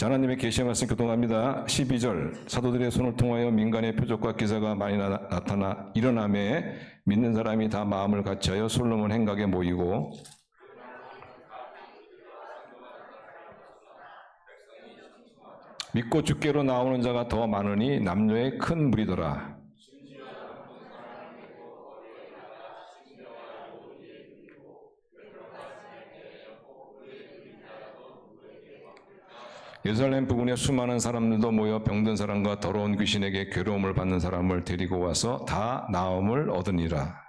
하나님의 계시의 말씀 교독합니다. 12절 사도들의 손을 통하여 민간의 표적과 기사가 많이 나타나 일어나매 믿는 사람이 다 마음을 같이하여 솔로몬 행각에 모이고 믿고 주께로 나오는 자가 더 많으니 남녀의 큰 무리더라. 예루살렘 부근에 수많은 사람들도 모여 병든 사람과 더러운 귀신에게 괴로움을 받는 사람을 데리고 와서 다 나음을 얻으니라.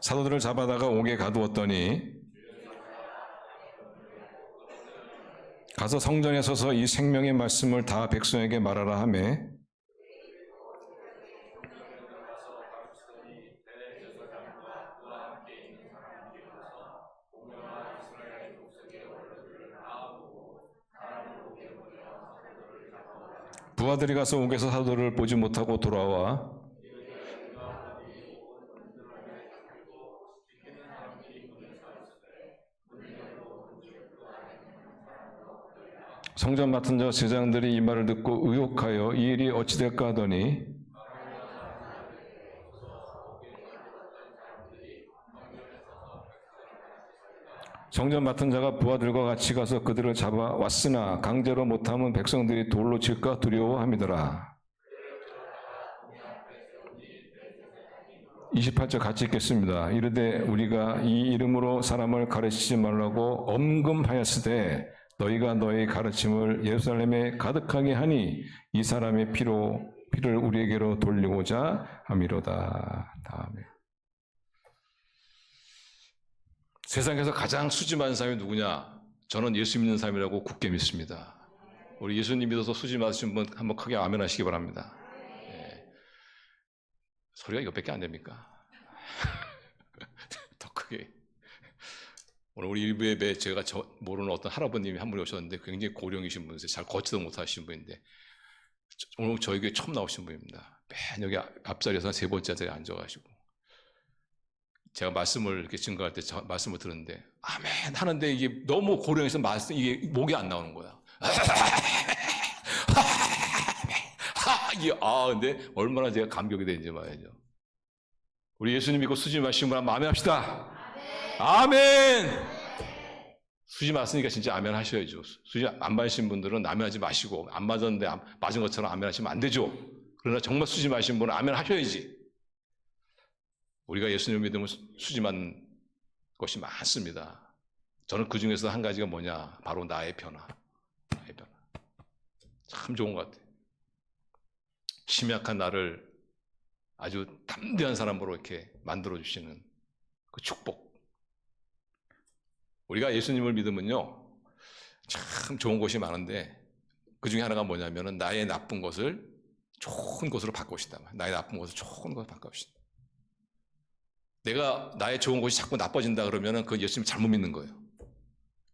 사도들을 잡아다가 옥에 가두었더니 가서 성전에 서서 이 생명의 말씀을 다 백성에게 말하라 하매 부하들이 가서 옥에서 사도를 보지 못하고 돌아와 성전 맡은 자 제장들이 이 말을 듣고 의혹하여 이 일이 어찌 될까 하더니 성전 맡은 자가 부하들과 같이 가서 그들을 잡아 왔으나 강제로 못하면 백성들이 돌로 칠까 두려워함이더라. 28절 같이 읽겠습니다. 이르되 우리가 이 이름으로 사람을 가르치지 말라고 엄금하였으되 너희가 너희 가르침을 예루살렘에 가득하게 하니 이 사람의 피를 우리에게로 돌리고자 함이로다. 다음에 세상에서 가장 수지 많은 사람이 누구냐? 저는 예수 믿는 사람이라고 굳게 믿습니다. 우리 예수님 믿어서 수지 맞으신 분 한번 크게 아멘 하시기 바랍니다. 네. 소리가 이것밖에 안 됩니까? 더 크게. 오늘 우리 일부 예배 제가 모르는 어떤 할아버님이 한 분이 오셨는데 굉장히 고령이신 분이세요. 잘 걷지도 못하신 분인데 오늘 저희 교회 처음 나오신 분입니다. 맨 여기 앞자리에서 세 번째 자리에 앉아가지고 제가 말씀을 이렇게 증거할 때 말씀을 들었는데 아멘 하는데 이게 너무 고령해서 이게 목이 안 나오는 거야. 근데 얼마나 제가 감격이 되는지 말이죠. 우리 예수님 믿고 수지 마시는 분 한번 아멘 합시다. 아멘. 수지 맞으니까 진짜 아멘 하셔야죠. 수지 안 맞으신 분들은 아멘 하지 마시고 안 맞았는데 맞은 것처럼 아멘 하시면 안 되죠. 그러나 정말 수지 마신 분은 아멘 하셔야지. 우리가 예수님을 믿으면 수지 맞는 것이 많습니다. 저는 그 중에서 한 가지가 뭐냐? 바로 나의 변화. 나의 변화. 참 좋은 것 같아요. 심약한 나를 아주 담대한 사람으로 이렇게 만들어주시는 그 축복. 우리가 예수님을 믿으면요, 참 좋은 것이 많은데 그 중에 하나가 뭐냐면은 나의 나쁜 것을 좋은 것으로 바꾸시다. 나의 나쁜 것을 좋은 것으로 바꾸시다. 내가 나의 좋은 것이 자꾸 나빠진다 그러면은 그건 예수님 잘못 믿는 거예요.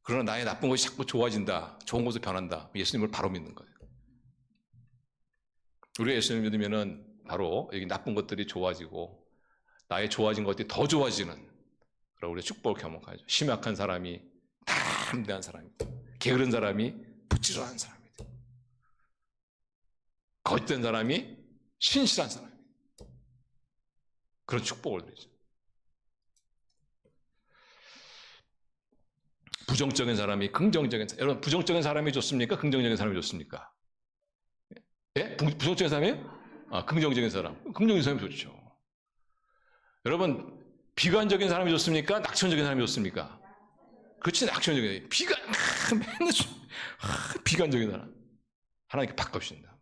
그러나 나의 나쁜 것이 자꾸 좋아진다, 좋은 것으로 변한다, 예수님을 바로 믿는 거예요. 우리가 예수님을 믿으면은 바로 여기 나쁜 것들이 좋아지고 나의 좋아진 것들이 더 좋아지는 그런 우리의 축복을 경험하죠. 심약한 사람이 담대한 사람이다. 게으른 사람이 부지런한 사람이다. 거짓된 사람이 신실한 사람이다. 그런 축복을 드리죠. 부정적인 사람이 긍정적인 사람. 여러분 부정적인 사람이 좋습니까? 긍정적인 사람이 좋습니까? 예? 부정적인 사람이에요? 긍정적인 사람. 긍정적인 사람이 좋죠. 여러분 비관적인 사람이 좋습니까? 낙천적인 사람이 좋습니까? 그렇지, 낙천적인 사람. 맨날 비관적인 사람. 하나님께 바꿔주신다.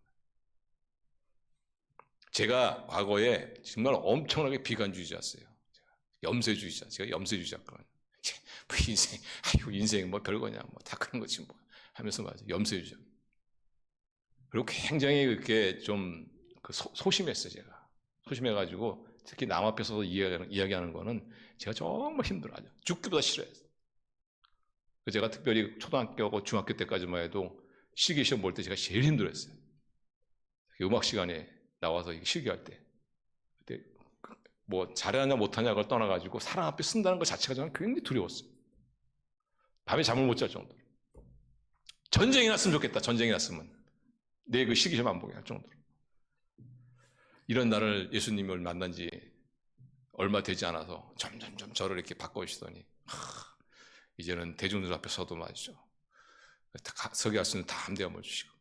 제가 과거에 정말 엄청나게 비관주의자였어요. 염세주의자. 제가 염세주의자거든요. 뭐 인생 뭐 별거냐, 뭐 다 그런 거지 뭐 하면서 맞아. 염세주의자. 그리고 굉장히 그렇게 좀 소심했어요, 제가. 소심해가지고 특히 남 앞에서 이야기하는 거는 제가 정말 힘들어하죠. 죽기보다 싫어했어요. 제가 특별히 초등학교하고 중학교 때까지만 해도 실기시험 볼 때 제가 제일 힘들었어요. 음악 시간에 나와서 실기할 때. 그때 뭐 잘하냐 못하냐 그걸 떠나가지고 사랑 앞에 쓴다는 것 자체가 저는 굉장히 두려웠어요. 밤에 잠을 못 잘 정도로. 전쟁이 났으면 좋겠다. 전쟁이 났으면 내 그 시기 좀 안 보게 할 정도로. 이런 나를 예수님을 만난 지 얼마 되지 않아서 점점점 저를 이렇게 바꿔주시더니 이제는 대중들 앞에 서도 말이죠. 서게 할 수 있는 다 함대 한번 주시고.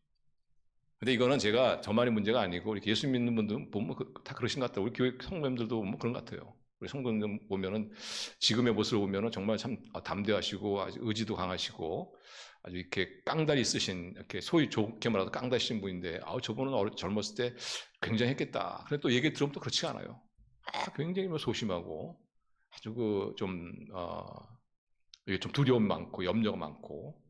근데 이거는 제가 저만의 문제가 아니고 이렇게 예수 믿는 분들 보면 다 그러신 것 같아요. 우리 교회 성도님들도 보면 그런 것 같아요. 우리 성도님들 보면은 지금의 모습을 보면은 정말 참 담대하시고 아주 의지도 강하시고 아주 이렇게 깡다리 쓰신, 이렇게 소위 좋게 말해서 깡다리 쓰신 분인데, 저분은 젊었을 때 굉장히 했겠다. 근데 또 얘기 들으면 또 그렇지가 않아요. 굉장히 소심하고 아주 이게 좀 두려움 많고 염려가 많고.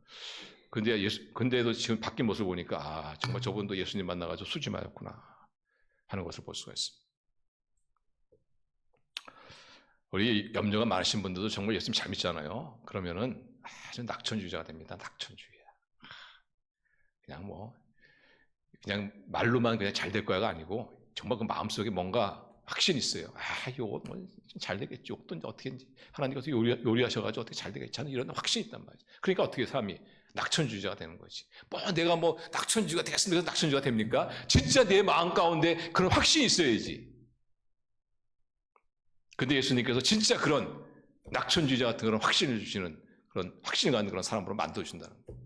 근데도 지금 바뀐 모습을 보니까 정말 저분도 예수님 만나가지고 수지마였구나 하는 것을 볼 수가 있습니다. 우리 염려가 많으신 분들도 정말 예수님 잘 믿잖아요. 그러면은 아주 낙천주의자가 됩니다. 낙천주의야. 그냥 말로만 그냥 잘 될 거야가 아니고 정말 그 마음속에 뭔가 확신이 있어요. 이거 잘 되겠지. 이것도 어떻게든지 하나님께서 요리하셔가지고 어떻게 잘 되겠지 하는 이런 확신이 있단 말이죠. 그러니까 어떻게 사람이 낙천주의자가 되는 거지. 내가 낙천주의가 되겠습니까? 낙천주의가 됩니까? 진짜 내 마음 가운데 그런 확신이 있어야지. 근데 예수님께서 진짜 그런 낙천주의자 같은 그런 확신을 주시는, 그런 확신이 가는 그런 사람으로 만들어주신다는 거예요.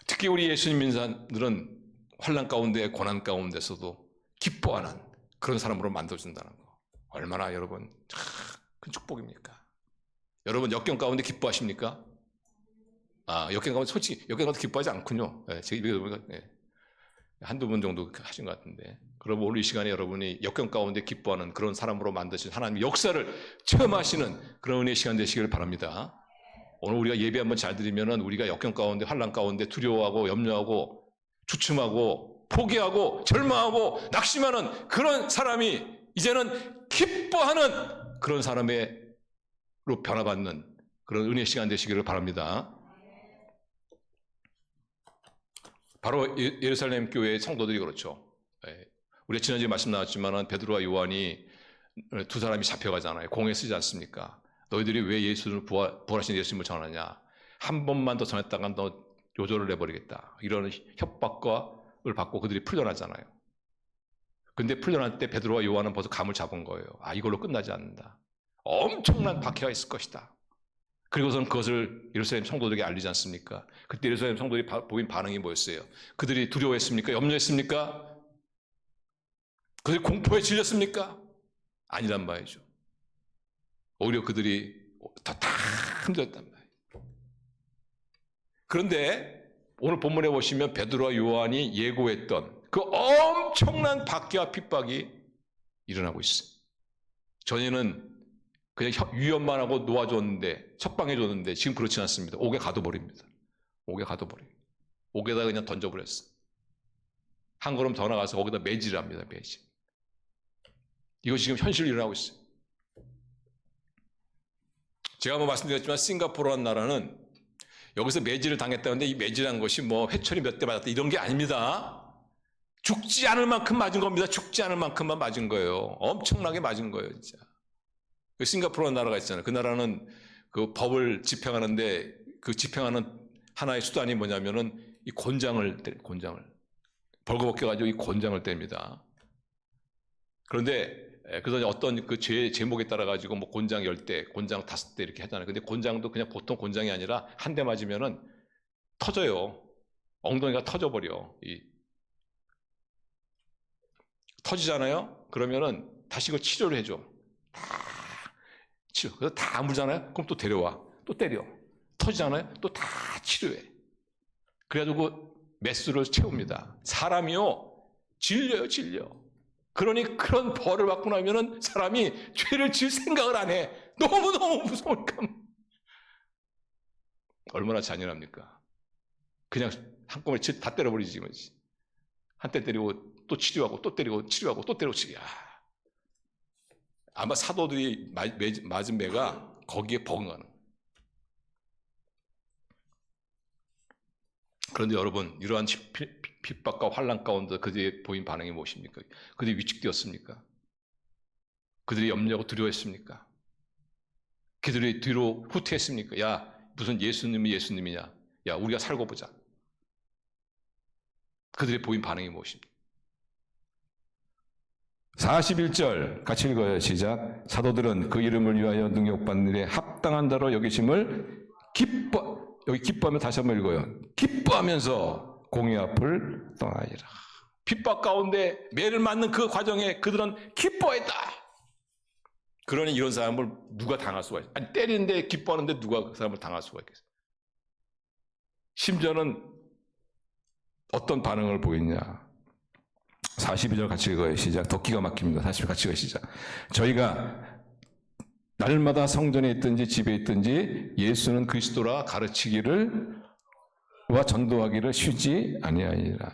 특히 우리 예수님 믿는 사람들은 환난 가운데 고난 가운데서도 기뻐하는 그런 사람으로 만들어준다는 거. 얼마나 여러분 큰 축복입니까? 여러분 역경 가운데 기뻐하십니까? 역경 가운데 솔직히 역경 가운데 기뻐하지 않군요. 제 입에 보니까 한두 번 정도 하신 것 같은데, 그러면 오늘 이 시간에 여러분이 역경 가운데 기뻐하는 그런 사람으로 만드신 하나님의 역사를 체험하시는 그런 은혜의 시간 되시길 바랍니다. 오늘 우리가 예배 한번 잘 드리면은 우리가 역경 가운데 환난 가운데 두려워하고 염려하고 주춤하고 포기하고 절망하고 낙심하는 그런 사람이 이제는 기뻐하는 그런 사람으로 변화받는 그런 은혜의 시간 되시기를 바랍니다. 바로 예루살렘 교회의 성도들이 그렇죠. 우리가 지난주에 말씀 나왔지만 베드로와 요한이 두 사람이 잡혀가잖아요. 공에 쓰지 않습니까? 너희들이 왜 예수를 부활하신 예수님을 전하냐? 한 번만 더 전했다간 너 요절을 내버리겠다. 이런 협박을 받고 그들이 풀려나잖아요. 근데 풀려날 때 베드로와 요한은 벌써 감을 잡은 거예요. 이걸로 끝나지 않는다. 엄청난 박해가 있을 것이다. 그리고서는 그것을 예루살렘 성도들에게 알리지 않습니까? 그때 예루살렘 성도들이 보인 반응이 뭐였어요? 그들이 두려워했습니까? 염려했습니까? 그들이 공포에 질렸습니까? 아니란 말이죠. 오히려 그들이 더 힘들었단 말이에요. 그런데 오늘 본문에 보시면 베드로와 요한이 예고했던 그 엄청난 박해와 핍박이 일어나고 있어요. 전에는 그냥 위협만 하고 놓아줬는데, 석방해줬는데 지금 그렇지 않습니다. 옥에 가둬버립니다. 옥에 가둬버려요. 옥에다 그냥 던져버렸어. 한 걸음 더 나가서 거기다 매질을 합니다. 매질. 이것이 지금 현실로 일어나고 있어요. 제가 한번 말씀드렸지만 싱가포르라는 나라는 여기서 매질을 당했다는데 이 매질한 것이 회초리 몇 대 맞았다 이런 게 아닙니다. 죽지 않을 만큼 맞은 겁니다. 죽지 않을 만큼만 맞은 거예요. 엄청나게 맞은 거예요, 진짜. 싱가포르라는 나라가 있잖아요. 그 나라는 그 법을 집행하는데 그 집행하는 하나의 수단이 뭐냐면은 이 곤장을 벌거벗겨가지고 이 곤장을 뗍니다. 그런데 그래서 어떤 그 죄 제목에 따라 가지고 곤장 10대, 곤장 5대 이렇게 하잖아요. 근데 곤장도 그냥 보통 곤장이 아니라 한 대 맞으면은 터져요. 엉덩이가 터져버려. 터지잖아요. 그러면은 다시 이걸 치료를 해줘. 치료. 그래서 다 아물잖아요. 그럼 또 데려와. 또 때려. 터지잖아요. 또 다 치료해. 그래가지고 매수를 채웁니다. 사람이요. 질려. 그러니 그런 벌을 받고 나면은 사람이 죄를 지을 생각을 안 해. 너무너무 무서우니까. 얼마나 잔인합니까? 그냥 한꺼번에 다 때려버리지. 한 대 때리고 또 치료하고 또 때리고 치료하고 또 때리고 치료. 아마 사도들이 맞은 매가 거기에 버금가는. 그런데 여러분, 이러한 핍박과 환난 가운데 그들이 보인 반응이 무엇입니까? 그들이 위축되었습니까? 그들이 염려하고 두려워했습니까? 그들이 뒤로 후퇴했습니까? 야, 무슨 예수님이 예수님이냐? 야, 우리가 살고 보자. 그들이 보인 반응이 무엇입니까? 41절 같이 읽어요. 시작. 사도들은 그 이름을 위하여 능력받는 일에 합당한 자로 여기심을 여기 기뻐하면 다시 한번 읽어요. 기뻐하면서 공의 앞을 떠나니라. 핍박 가운데 매를 맞는 그 과정에 그들은 기뻐했다. 그러니 이런 사람을 누가 당할 수가 있어요? 아니, 때리는데 기뻐하는데 누가 그 사람을 당할 수가 있겠어요? 심지어는 어떤 반응을 보이냐? 42절 같이 읽어요. 시작. 더 기가 막힙니다. 42절 같이 읽어요. 시작. 저희가 날마다 성전에 있든지 집에 있든지 예수는 그리스도라 가르치기를 와 전도하기를 쉬지 아니하니라.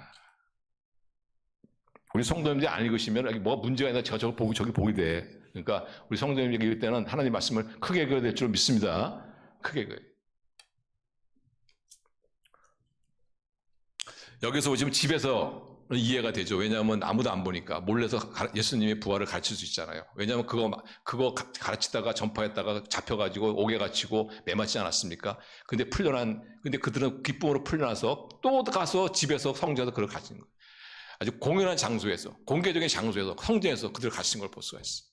우리 성도님들이 안 읽으시면 뭐가 문제가 있나 저거 보고 저기 보게 돼. 그러니까 우리 성도님들이 읽을 때는 하나님 말씀을 크게 읽어야 될 줄 믿습니다. 크게 읽어요. 여기서 지금 집에서 이해가 되죠. 왜냐하면 아무도 안 보니까 몰래서 예수님의 부활을 가르칠 수 있잖아요. 왜냐하면 그거 가르치다가 전파했다가 잡혀가지고 옥에 갇히고 매맞지 않았습니까? 근데 그들은 기쁨으로 풀려나서 또 가서 집에서 성전에서 그걸 가르치는 거예요. 아주 공연한 장소에서, 공개적인 장소에서, 성전에서 그들을 가르치는 걸 볼 수가 있어요.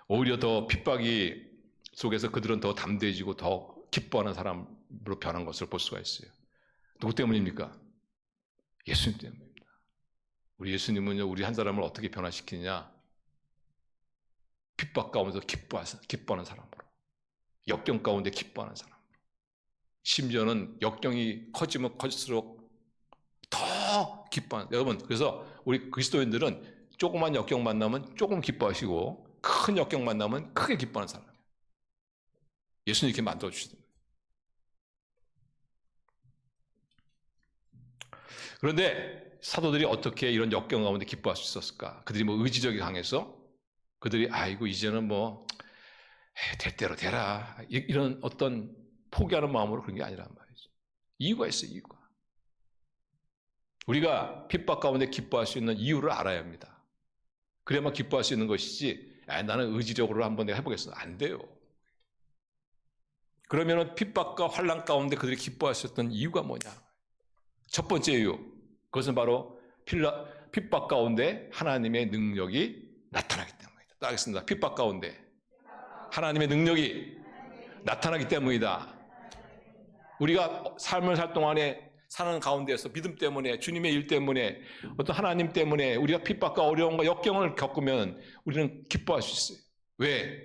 오히려 더 핍박이 속에서 그들은 더 담대해지고 더 기뻐하는 사람으로 변한 것을 볼 수가 있어요. 누구 때문입니까? 예수님 때문입니다. 우리 예수님은요, 우리 한 사람을 어떻게 변화시키느냐? 핍박 가운데서 기뻐하는 사람으로, 역경 가운데 기뻐하는 사람으로, 심지어는 역경이 커지면 커질수록 더 기뻐하는, 여러분, 그래서 우리 그리스도인들은 조그만 역경 만나면 조금 기뻐하시고 큰 역경 만나면 크게 기뻐하는 사람이에요. 예수님 이렇게 만들어주시는. 그런데 사도들이 어떻게 이런 역경 가운데 기뻐할 수 있었을까? 그들이 뭐 의지력이 강해서 그들이 아이고 이제는 뭐 될 대로 되라 이런 어떤 포기하는 마음으로 그런 게 아니란 말이죠. 이유가 있어요. 이유가. 우리가 핍박 가운데 기뻐할 수 있는 이유를 알아야 합니다. 그래야만 기뻐할 수 있는 것이지 나는 의지력으로 한번 내가 해보겠어. 안 돼요. 그러면은 핍박과 환난 가운데 그들이 기뻐할 수 있었던 이유가 뭐냐? 첫 번째 이유, 그것은 바로 핍박 가운데 하나님의 능력이 나타나기 때문이다. 따르겠습니다. 핍박 가운데 하나님의 능력이 나타나기 때문이다. 우리가 삶을 살 동안에 사는 가운데에서 믿음 때문에, 주님의 일 때문에, 어떤 하나님 때문에 우리가 핍박과 어려움과 역경을 겪으면 우리는 기뻐할 수 있어요. 왜?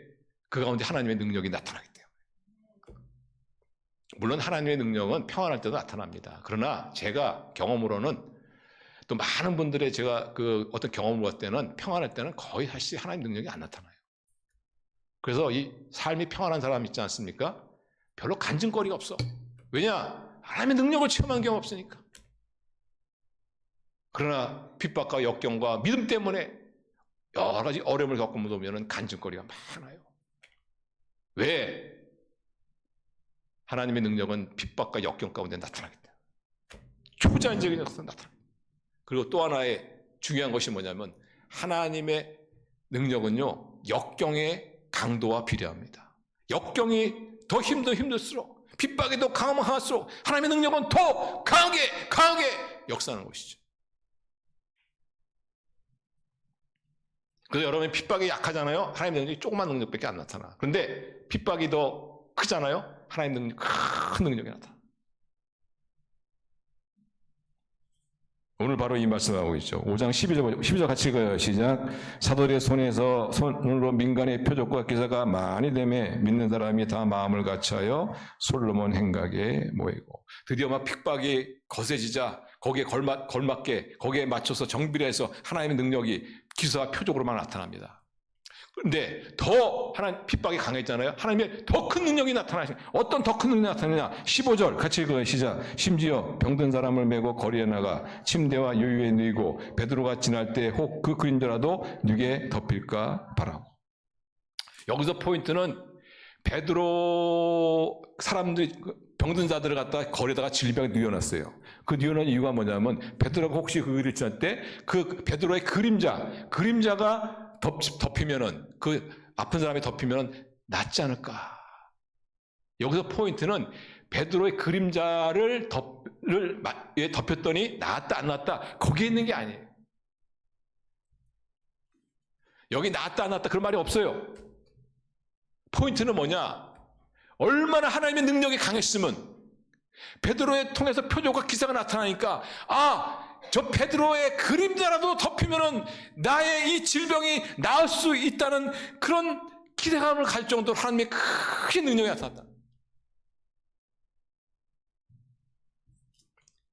그 가운데 하나님의 능력이 나타나기 때문에. 물론 하나님의 능력은 평안할 때도 나타납니다. 그러나 제가 경험으로는 또 많은 분들의 제가 그 어떤 경험을 봤을 때는 평안할 때는 거의 사실 하나님 능력이 안 나타나요. 그래서 이 삶이 평안한 사람 있지 않습니까? 별로 간증거리가 없어. 왜냐? 하나님의 능력을 체험한 경험 없으니까. 그러나 핍박과 역경과 믿음 때문에 여러 가지 어려움을 겪으면 간증거리가 많아요. 왜? 하나님의 능력은 핍박과 역경 가운데 나타나기 때문에. 초자연적인 역사가 나타납니다. 그리고 또 하나의 중요한 것이 뭐냐면 하나님의 능력은요, 역경의 강도와 비례합니다. 역경이 더 힘들수록, 핍박이 더 강할수록 하나님의 능력은 더 강하게 역사하는 것이죠. 그래서 여러분이 핍박이 약하잖아요. 하나님의 능력이 조그만 능력밖에 안 나타나. 그런데 핍박이 더 크잖아요. 하나님의 능력, 큰 능력이 나타나. 오늘 바로 이 말씀하고 있죠. 5장 12절 같이 읽어요. 시작. 사도들의 손으로 민간의 표적과 기사가 많이 되매 믿는 사람이 다 마음을 같이하여 솔로몬 행각에 모이고. 드디어 막 핍박이 거세지자 거기에 걸맞게 거기에 맞춰서 정비를 해서 하나님의 능력이 기사와 표적으로만 나타납니다. 그런데 더 하나님 핍박이 강했잖아요. 하나님의 더 큰 능력이 나타나시죠. 어떤 더 큰 능력이 나타나느냐? 15절 같이 읽어요. 시작. 심지어 병든 사람을 메고 거리에 나가 침대와 요유에 누이고 베드로가 지날 때 혹 그 그림자라도 누게 덮일까 바라고. 여기서 포인트는 베드로 사람들이 병든 자들을 갖다 거리에다가 질병에 뉘어놨어요. 그 뉘어놓은 이유가 뭐냐면 베드로가 혹시 그 일을 지날 때 그 베드로의 그림자가 덮이면은 그 아픈 사람이 덮이면은 낫지 않을까. 여기서 포인트는 베드로의 그림자를 덮였더니 나았다 안 나았다 거기에 있는 게 아니에요. 여기 나았다 안 나았다 그런 말이 없어요. 포인트는 뭐냐? 얼마나 하나님의 능력이 강했으면 베드로에 통해서 표적과 기사가 나타나니까 저 베드로의 그림자라도 덮이면은 나의 이 질병이 나을 수 있다는 그런 기대감을 가질 정도로 하나님의 큰 능력이 나타났다.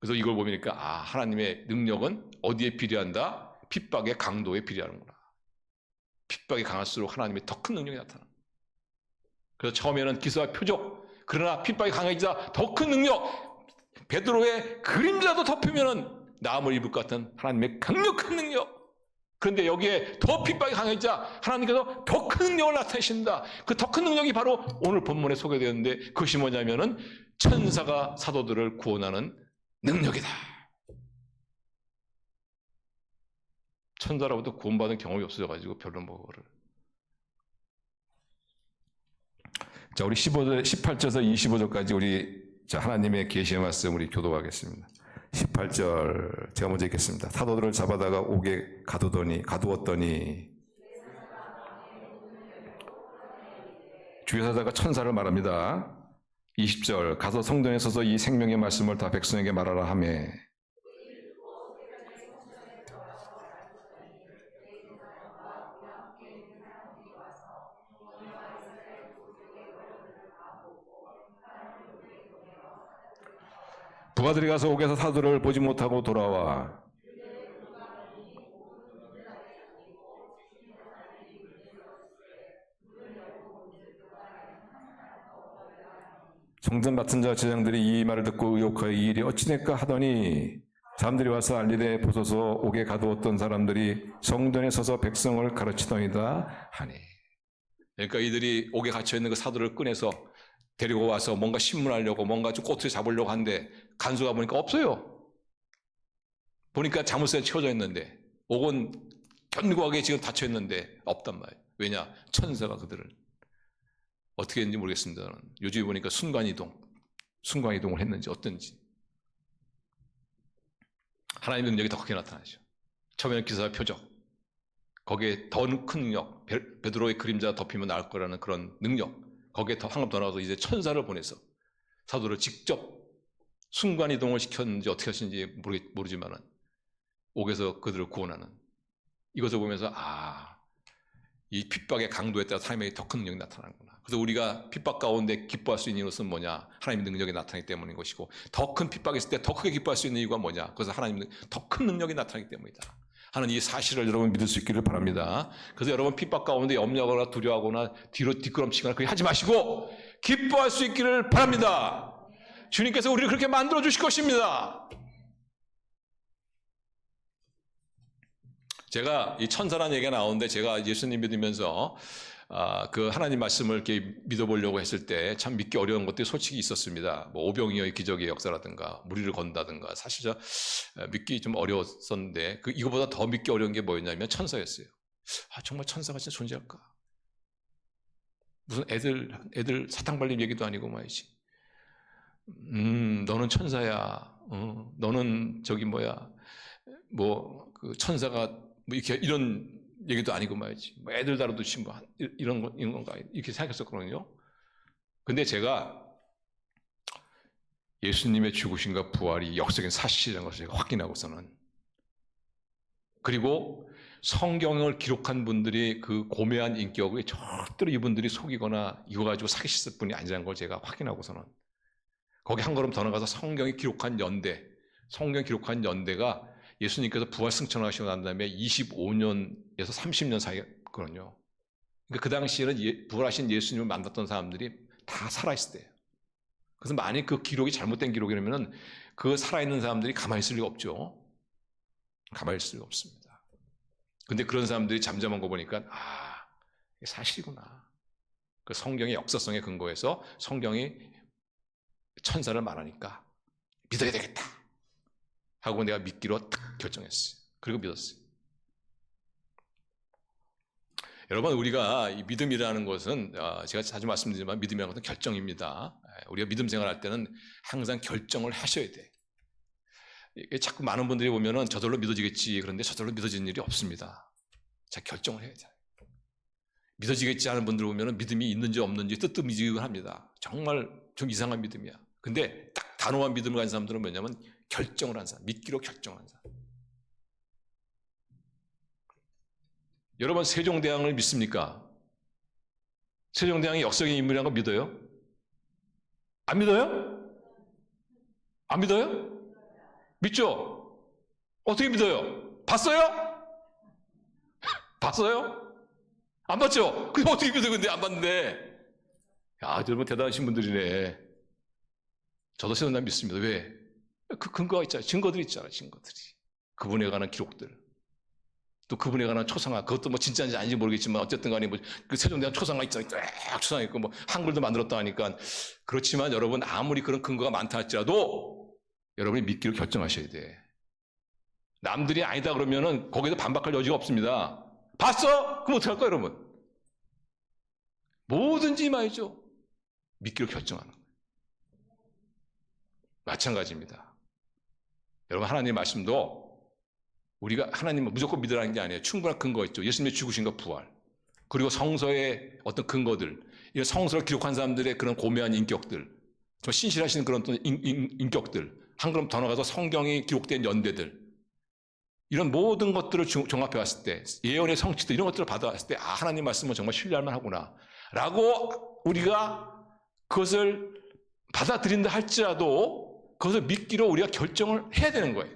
그래서 이걸 보니까 하나님의 능력은 어디에 비례한다? 핍박의 강도에 비례하는구나. 핍박이 강할수록 하나님의 더 큰 능력이 나타나. 그래서 처음에는 기사와 표적, 그러나 핍박이 강해지자 더 큰 능력, 베드로의 그림자도 덮이면은 나음을 입을 것 같은 하나님의 강력한 능력. 그런데 여기에 더 핍박이 강해지자 하나님께서 더 큰 능력을 나타내신다. 그 더 큰 능력이 바로 오늘 본문에 소개되었는데 그것이 뭐냐면은 천사가 사도들을 구원하는 능력이다. 천사로부터 구원받은 경험이 없어져가지고 별로 뭐를. 자, 우리 18절에서 25절까지 우리 하나님의 계시의 말씀 우리 교도하겠습니다. 18절 제가 먼저 읽겠습니다. 사도들을 잡아다가 옥에 가두었더니 주의 사자가 천사를 말합니다. 20절 가서 성전에 서서 이 생명의 말씀을 다 백성에게 말하라 하매 부하들이 가서 옥에서 사도를 보지 못하고 돌아와 성전 맡은 자 제장들이 이 말을 듣고 의혹하여 이 일이 어찌될까 하더니 사람들이 와서 알리되 보소서 옥에 가두었던 사람들이 성전에 서서 백성을 가르치더이다 하니. 그러니까 이들이 옥에 갇혀있는 그 사도를 꺼내서 데리고 와서 뭔가 신문하려고 뭔가 좀 꼬투리 잡으려고 하는데 간수가 보니까 없어요. 보니까 자물쇠에 채워져 있는데 옥은 견고하게 지금 닫혀있는데 없단 말이에요. 왜냐? 천사가 그들을 어떻게 했는지 모르겠습니다. 저는. 요즘에 보니까 순간이동을 했는지 어떤지. 하나님의 능력이 더 크게 나타나죠. 처음에는 기사와 표적, 거기에 더 큰 능력, 베드로의 그림자 덮이면 나을 거라는 그런 능력, 거기에 더 한급 더 나가서 이제 천사를 보내서 사도를 직접 순간이동을 시켰는지 어떻게 하시는지 모르지만은 옥에서 그들을 구원하는 이것을 보면서 이 핍박의 강도에 따라 하나님의 더 큰 능력이 나타나는구나. 그래서 우리가 핍박 가운데 기뻐할 수 있는 것은 뭐냐? 하나님의 능력이 나타나기 때문인 것이고 더 큰 핍박이 있을 때 더 크게 기뻐할 수 있는 이유가 뭐냐? 그래서 하나님의 더 큰 능력이 나타나기 때문이다 하는 이 사실을 여러분 믿을 수 있기를 바랍니다. 그래서 여러분 핍박 가운데 염려하거나 두려워하거나 뒤로 뒷걸음치거나 그렇게 하지 마시고 기뻐할 수 있기를 바랍니다. 주님께서 우리를 그렇게 만들어 주실 것입니다. 제가 이 천사라는 얘기가 나오는데 제가 예수님 믿으면서 그 하나님 말씀을 이렇게 믿어보려고 했을 때 참 믿기 어려운 것들이 솔직히 있었습니다. 뭐 오병이어의 기적의 역사라든가 무리를 건다든가 사실 저 믿기 좀 어려웠었는데 이거보다 더 믿기 어려운 게 뭐였냐면 천사였어요. 정말 천사가 진짜 존재할까? 무슨 애들 사탕 발림 얘기도 아니고 말이지. 너는 천사야. 너는 저기 뭐야? 뭐 그 천사가 뭐 이렇게 이런 얘기도 아니고 말이지. 뭐 애들 다루듯이 뭐 이런 건가 이렇게 생각했었거든요. 근데 제가 예수님의 죽으심과 부활이 역사적인 사실이라는 것을 제가 확인하고서는 그리고 성경을 기록한 분들이 그 고매한 인격을 절대로 이분들이 속이거나 이거 가지고 사기쳤을 분이 아니라는 걸 제가 확인하고서는 거기 한 걸음 더 나가서 성경이 기록한 연대가 예수님께서 부활 승천하시고 난 다음에 25년에서 30년 사이거든요. 그러니까 그 당시에는 부활하신 예수님을 만났던 사람들이 다 살아있을 때예요. 그래서 만약 그 기록이 잘못된 기록이라면 그 살아있는 사람들이 가만히 있을 리가 없죠. 가만히 있을 리가 없습니다. 근데 그런 사람들이 잠잠한 거 보니까 이게 사실이구나. 그 성경의 역사성에 근거해서 성경이 천사를 말하니까 믿어야 되겠다 하고 내가 믿기로 딱 결정했어요. 그리고 믿었어요. 여러분, 우리가 이 믿음이라는 것은 제가 자주 말씀드리지만 믿음이라는 것은 결정입니다. 우리가 믿음 생활할 때는 항상 결정을 하셔야 돼. 자꾸 많은 분들이 보면은 저절로 믿어지겠지, 그런데 저절로 믿어지는 일이 없습니다. 자, 결정을 해야 돼. 믿어지겠지 하는 분들 보면은 믿음이 있는지 없는지 뜨뜻미지근합니다. 정말 좀 이상한 믿음이야. 근데 딱 단호한 믿음을 가진 사람들은 뭐냐면 결정을 한 사람, 믿기로 결정을 한 사람. 여러분, 세종대왕을 믿습니까? 세종대왕이 역사적인 인물이라는 거 믿어요? 안 믿어요? 안 믿어요? 믿죠? 어떻게 믿어요? 봤어요? 봤어요? 안 봤죠? 그럼 어떻게 믿어요? 근데 안 봤는데. 야, 여러분 대단하신 분들이네. 저도 세종대왕 믿습니다. 왜? 그 근거가 있잖아요. 증거들이 있잖아요. 증거들이. 그분에 관한 기록들. 또 그분에 관한 초상화, 그것도 뭐 진짜인지 아닌지 모르겠지만 어쨌든 간에 뭐 그 세종대왕 초상화 있잖아요. 쫙 초상화 있고 뭐 한글도 만들었다 하니까. 그렇지만 여러분, 아무리 그런 근거가 많다 할지라도 여러분이 믿기로 결정하셔야 돼. 남들이 아니다 그러면은 거기서 반박할 여지가 없습니다. 봤어? 그럼 어떡할 거예요, 여러분? 뭐든지 말이죠. 믿기로 결정하는 거예요. 마찬가지입니다. 여러분, 하나님의 말씀도 우리가 하나님을 무조건 믿으라는 게 아니에요. 충분한 근거가 있죠. 예수님의 죽으신과 부활, 그리고 성서의 어떤 근거들, 이런 성서를 기록한 사람들의 그런 고매한 인격들, 좀 신실하신 그런 인격들, 한 걸음 더 나가서 성경이 기록된 연대들, 이런 모든 것들을 종합해 봤을 때, 예언의 성취들, 이런 것들을 받아봤을 때, 하나님 말씀은 정말 신뢰할 만하구나 라고 우리가 그것을 받아들인다 할지라도 그것을 믿기로 우리가 결정을 해야 되는 거예요.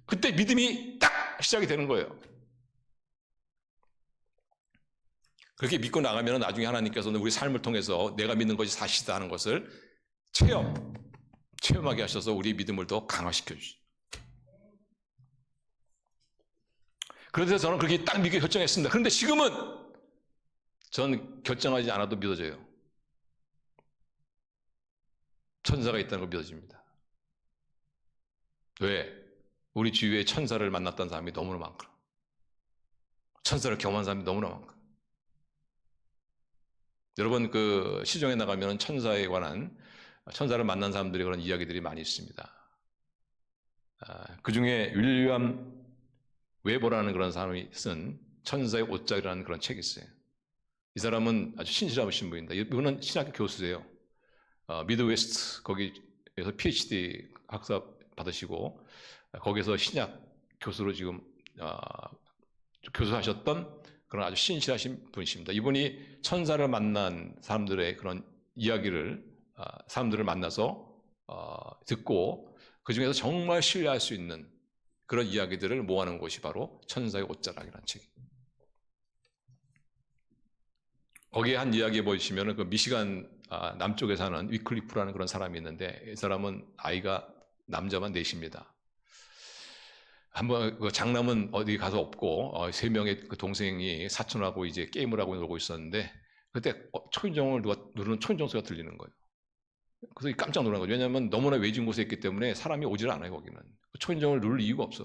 그때 믿음이 딱 시작이 되는 거예요. 그렇게 믿고 나가면 나중에 하나님께서는 우리 삶을 통해서 내가 믿는 것이 사실이다 하는 것을 체험하게 하셔서 우리 믿음을 더 강화시켜 주시죠. 그래서 저는 그렇게 딱 믿기로 결정했습니다. 그런데 지금은 전 결정하지 않아도 믿어져요. 천사가 있다는 걸 믿어집니다. 왜? 우리 주위에 천사를 만났던 사람이 너무나 많고, 천사를 경험한 사람이 너무나 많고. 여러분, 그 시종에 나가면 천사에 관한, 천사를 만난 사람들의 그런 이야기들이 많이 있습니다. 그 중에 윌리엄 웨버라는 그런 사람이 쓴 천사의 옷장이라는 그런 책이 있어요. 이 사람은 아주 신실하신 분입니다. 이분은 신학교 교수예요. 미드웨스트 거기에서 PhD 학사 받으시고 거기서 신약 교수로 지금 교수하셨던 그런 아주 신실하신 분이십니다. 이분이 천사를 만난 사람들의 그런 이야기를 사람들을 만나서 듣고 그 중에서 정말 신뢰할 수 있는 그런 이야기들을 모아놓은 것이 바로 천사의 옷자락이라는 책입니다. 거기에 한 이야기에 보시면 그 미시간 남쪽에 사는 위클리프라는 그런 사람이 있는데 이 사람은 아이가 남자만 넷입니다. 한번 그 장남은 어디 가서 없고 세 명의 그 동생이 사촌하고 이제 게임을 하고 놀고 있었는데 그때 초인종을 누가 누르는 초인종 소리가 들리는 거예요. 그래서 깜짝 놀란 거죠. 왜냐하면 너무나 외진 곳에 있기 때문에 사람이 오질 않아요. 거기는 초인종을 누를 이유가 없어.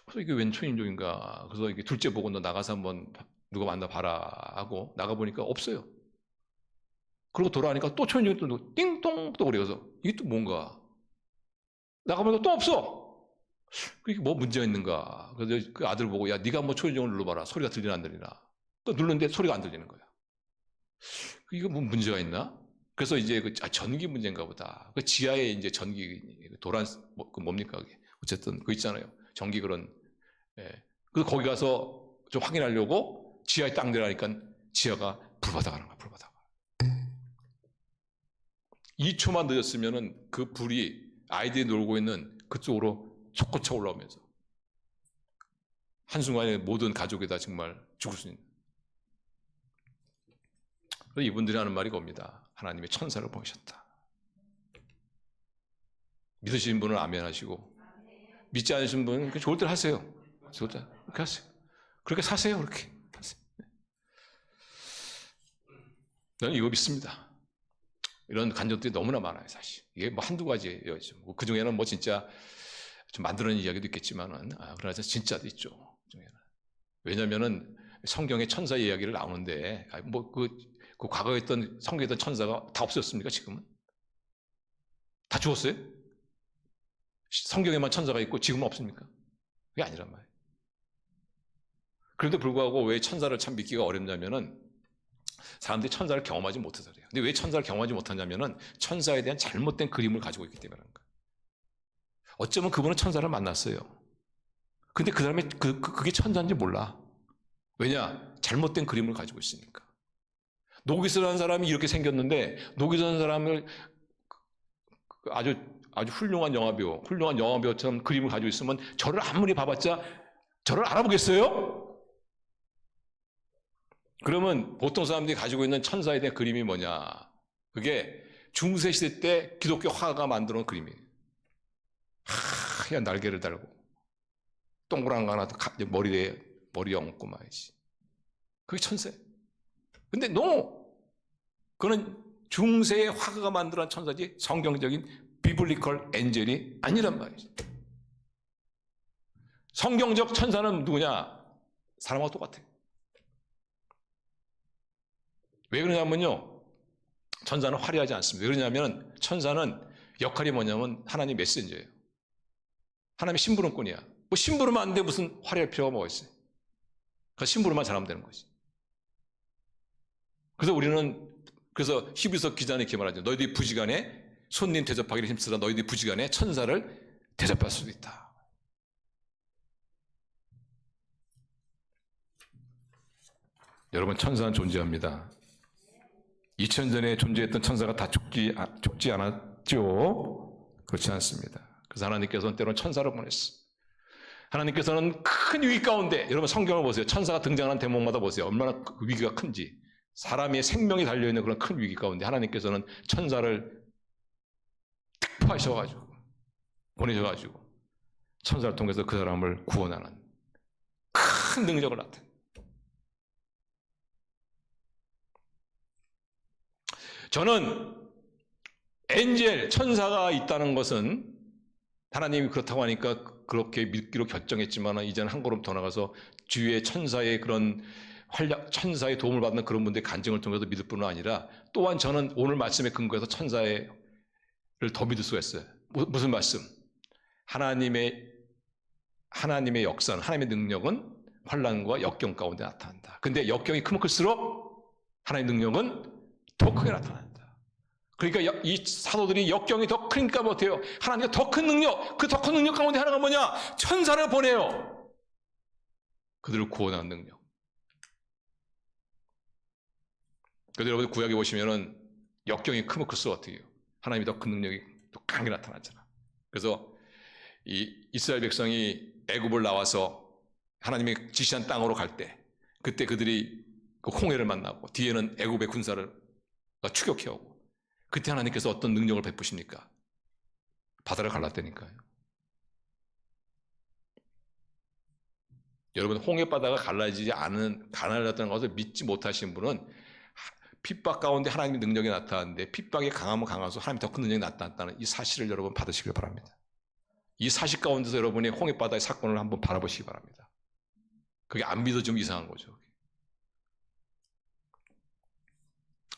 그래서 이게 웬 초인종인가. 그래서 이게 둘째 보고 너 나가서 한번 누가 만나 봐라 하고 나가 보니까 없어요. 그리고 돌아가니까 또 초인종이 또 띵동 또 그래서 이게 또 뭔가 나가 보니까 또 없어. 이게 뭐 문제가 있는가. 그래서 그 아들 보고 야 네가 한번 초인종을 눌러봐라. 소리가 들리나 안 들리나. 또 누르는데 소리가 안 들리는 거야. 이거 뭐 문제가 있나? 그래서 이제 전기 문제인가 보다. 그 지하에 이제 전기 도란 그 뭡니까 그게 어쨌든 그 있잖아요. 전기 그런. 예. 그래서 거기 가서 좀 확인하려고 지하에 딱 내려가니까 지하가 불바다 가는 거야. 불바다가. 2초만 늦었으면은 그 불이 아이들이 놀고 있는 그쪽으로 솟구쳐 올라오면서 한순간에 모든 가족이 다 정말 죽을 수 있는. 그래서 이분들이 하는 말이 겁니다. 하나님의 천사를 보셨다. 믿으시는 분은 아멘 하시고 믿지 않으신 분은 좋을 때 하세요. 좋을 때 그렇게 하세요. 그렇게 사세요. 그렇게 하세요. 저는 이거 믿습니다. 이런 간증들이 너무나 많아요, 사실. 이게 뭐 한두 가지예요. 뭐 그 중에는 뭐 진짜 좀 만들어낸 이야기도 있겠지만은, 그러나 진짜도 있죠. 그 중에는. 왜냐면은 성경에 천사 이야기를 나오는데, 그 과거에 있던 성경에 있던 천사가 다 없어졌습니까, 지금은? 다 죽었어요? 성경에만 천사가 있고 지금은 없습니까? 그게 아니란 말이에요. 그런데 불구하고 왜 천사를 참 믿기가 어렵냐면은 사람들이 천사를 경험하지 못해서 그래요. 근데 왜 천사를 경험하지 못하냐면은 천사에 대한 잘못된 그림을 가지고 있기 때문에 그런 거예요. 어쩌면 그분은 천사를 만났어요. 근데 그 사람이 그게 천사인지 몰라. 왜냐? 잘못된 그림을 가지고 있으니까. 노기스라는 사람이 이렇게 생겼는데 노기스라는 사람을 아주 훌륭한 영화배우처럼 그림을 가지고 있으면 저를 아무리 봐봤자 저를 알아보겠어요? 그러면 보통 사람들이 가지고 있는 천사에 대한 그림이 뭐냐? 그게 중세시대 때 기독교 화가가 만들어 놓은 그림이에요. 하얀 날개를 달고 동그란 거 하나 머리에 얹고 말이지. 그게 천사예요. 근데 그거는 중세의 화가가 만들어 놓은 천사지 성경적인 비블리컬 엔젤이 아니란 말이지. 성경적 천사는 누구냐? 사람하고 똑같아요. 왜 그러냐면요. 천사는 화려하지 않습니다. 왜 그러냐면 천사는 역할이 뭐냐면 하나님 메신저예요. 하나님의 심부름꾼이야. 뭐 심부름만 안 돼 무슨 화려할 필요가 뭐가 있어요. 그 심부름만 잘하면 되는 거지. 그래서 히브리서 기자는 이렇게 말하죠. 너희들이 부지간에 손님 대접하기를 힘쓰다 너희들이 부지간에 천사를 대접할 수도 있다. 여러분 천사는 존재합니다. 2000년 전에 존재했던 천사가 다 죽지 않았죠? 그렇지 않습니다. 그래서 하나님께서는 때로는 천사를 보냈어. 하나님께서는 큰 위기 가운데, 여러분 성경을 보세요. 천사가 등장하는 대목마다 보세요. 얼마나 그 위기가 큰지. 사람의 생명이 달려있는 그런 큰 위기 가운데 하나님께서는 천사를 특파하셔가지고 보내셔가지고 천사를 통해서 그 사람을 구원하는 큰 능력을 나타내요. 저는 엔젤, 천사가 있다는 것은 하나님이 그렇다고 하니까 그렇게 믿기로 결정했지만 이제는 한 걸음 더 나가서 주위의 천사의 그런 천사의 도움을 받는 그런 분들의 간증을 통해서 믿을 뿐만 아니라 또한 저는 오늘 말씀에 근거해서 천사를 더 믿을 수가 있어요. 무슨 말씀? 하나님의 역사는, 하나님의 능력은 환난과 역경 가운데 나타난다. 근데 역경이 크면 클수록 하나님의 능력은 더 크게 나타난다. 그러니까 이 사도들이 역경이 더 크니까 못해요. 하나님과 더 큰 능력, 그 더 큰 능력 가운데 하나가 뭐냐? 천사를 보내요. 그들을 구원하는 능력. 그래서 여러분 구약에 보시면은 역경이 크면 클수록 어떻게 해요? 하나님이 더 큰 능력이 또 강하게 나타나잖아. 그래서 이 이스라엘 백성이 애굽을 나와서 하나님이 지시한 땅으로 갈 때, 그때 그들이 그 홍해를 만나고 뒤에는 애굽의 군사를 추격해오고, 그때 하나님께서 어떤 능력을 베푸십니까? 바다를 갈랐다니까요. 여러분 홍해바다가 갈라지지 않은 가난하다는 것을 믿지 못하신 분은 핍박 가운데 하나님의 능력이 나타나는데 핍박이 강하면 강할수록 하나님이 더 큰 능력이 나타났다는 이 사실을 여러분 받으시길 바랍니다. 이 사실 가운데서 여러분이 홍해바다의 사건을 한번 바라보시기 바랍니다. 그게 안 믿어지면 이상한 거죠.